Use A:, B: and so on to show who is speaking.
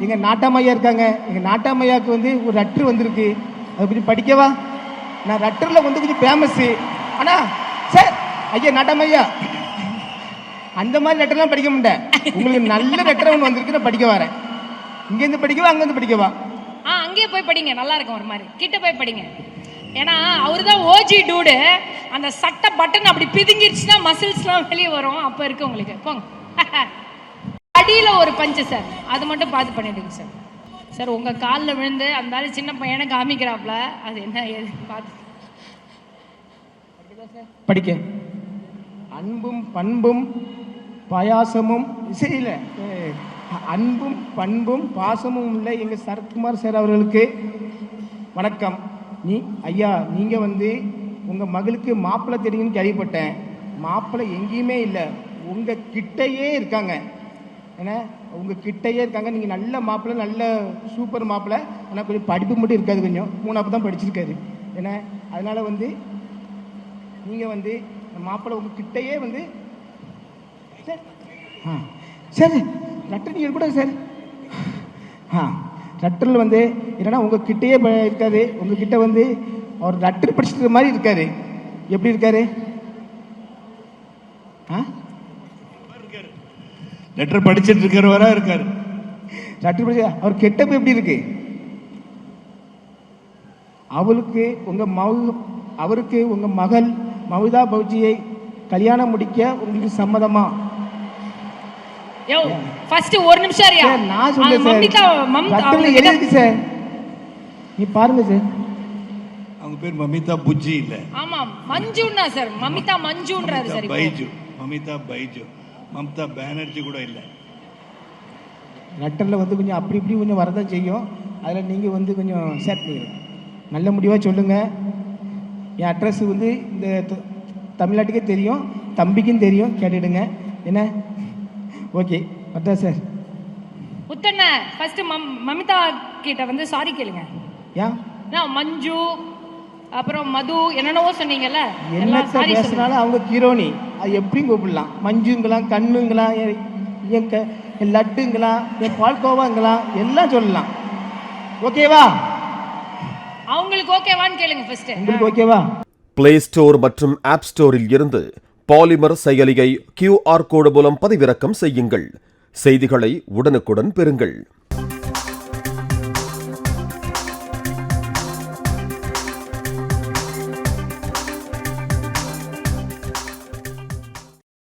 A: எங்க நாட்டாமையா இருக்காங்க. எங்க நாட்டாமையாவுக்கு வந்து ஒரு லெட்டர் வந்திருக்கு, அதை கொஞ்சம் படிக்கவா? நான் லெட்டர்ல வந்து கொஞ்சம் ஃபேமஸ். ஆனா சார், ஐயா நாட்டாமையா, அந்த மாதிரி லெட்டர்லாம் படிக்க மாட்டேன். உங்களுக்கு நல்ல லெட்டர் ஒன்று வந்திருக்கு, நான் படிக்க வரேன். இங்கேருந்து படிக்கவா, அங்கேருந்து படிக்கவா?
B: அங்கேயே போய் படிங்க, நல்லா இருக்கும். ஒரு மாதிரி கிட்ட போய் படிங்க. ஏன்னா அவரு தான் ஓஜி டூடு. அந்த சட்டை பட்டன் அப்படி பிதுங்கிருச்சுன்னா மசில்ஸ்லாம் வெளியே வரும். அப்போ இருக்கு உங்களுக்கு. போங்க. அடியில் ஒரு பஞ்சு சார், அது மட்டும் பார்த்து பண்ணிடுங்க சார். சார் உங்கள் காலில் விழுந்து அந்த ஆள் சின்ன பையனை காமிக்கிறாப்ல, அது என்ன ஏது பார்த்து
A: படிக்க. அன்பும் பண்பும் பாயாசமும் இசையில அன்பும் பண்பும் பாசமும் உள்ள எங்க சரத்குமார் சார் அவர்களுக்கு வணக்கம். ஐயா, நீங்க வந்து உங்க மகளுக்கு மாப்பிள்ளை தெரியும்னு கேள்விப்பட்டேன். மாப்பிள்ளை எங்கேயுமே இல்லை, உங்க கிட்டையே இருக்காங்க. ஏன்னா உங்க கிட்டையே இருக்காங்க. நீங்க நல்ல மாப்பிள்ளை, நல்ல சூப்பர் மாப்பிள்ளை. ஆனால் கொஞ்சம் படிப்பு மட்டும் இருக்காது, கொஞ்சம் 3ஆவது தான் படிச்சிருக்காரு. ஏன்னா அதனால வந்து நீங்க வந்து மாப்பிள்ளை உங்க கிட்டையே வந்து சார் லெட்டர் நீங்கள் கூட சார். லெட்டரில் வந்து என்னன்னா உங்கள் கிட்டையே இருக்காது. உங்ககிட்ட வந்து அவர் லெட்டர் படிச்சுட்டு மாதிரி இருக்காரு. எப்படி இருக்காரு?
C: லெட்டர் படிச்சுட்டு இருக்கிறவரா இருக்காரு.
A: லெட்டர் படிச்சு அவர் கெட்டப்ப எப்படி இருக்கு? அவருக்கு உங்க மகள் மமிதா பௌஜியை கல்யாணம் முடிக்க உங்களுக்கு சம்மதமா?
B: ஃபர்ஸ்ட் ஒரு நிமிஷம் இருயா.
A: நான் சொல்றேன் சார், எழுதி சார், நீ பாருங்க சார்.
C: அவங்க பேர் மமிதா புஜ்ஜி இல்ல.
B: ஆமா மஞ்சுன்னா சார், மமிதா மஞ்சுன்றாரு சார்.
C: பைஜு, மமிதா பைஜு, மம்தா பானர்ஜி கூட இல்ல.
A: லெட்டர்ல வந்து கொஞ்சம் அப்படி இப்படி கொஞ்சம் வரதான் செய்யும். அதில் நீங்க வந்து கொஞ்சம் சேர்த்து நல்ல முடிவா சொல்லுங்க. என் அட்ரஸ் வந்து இந்த தமிழ்நாட்டுக்கே தெரியும், தம்பிக்கும் தெரியும், கேட்டுடுங்க. என்ன ஓகே அதான் சார்.
B: உத்தண்ண ஃபர்ஸ்ட் மமிதா கிட்ட வந்து சாரி கேளுங்க.
A: ஏன்
B: மஞ்சு அப்புறம் மது என்னென்னவோ சொன்னீங்கல்ல,
A: என்ன பேசினாலும் அவங்க ஹீரோனி, அது எப்படியும் கூப்பிடலாம். மஞ்சுங்களா, கண்ணுங்களா, என் லட்டுங்களா, என் பால்கோவாங்களா, எல்லாம் சொல்லலாம். ஓகேவா?
B: அவங்களுக்கு ஓகேவான்னு கேளுங்க ஃபர்ஸ்ட்.
A: உங்களுக்கு ஓகேவா?
D: பிளே ஸ்டோர் மற்றும் ஆப் ஸ்டோரில் இருந்து பாலிமர் செயலியை QR கோடு மூலம் பதிவிறக்கம் செய்யுங்கள். செய்திகளை உடனுக்குடன் பெறுங்கள்.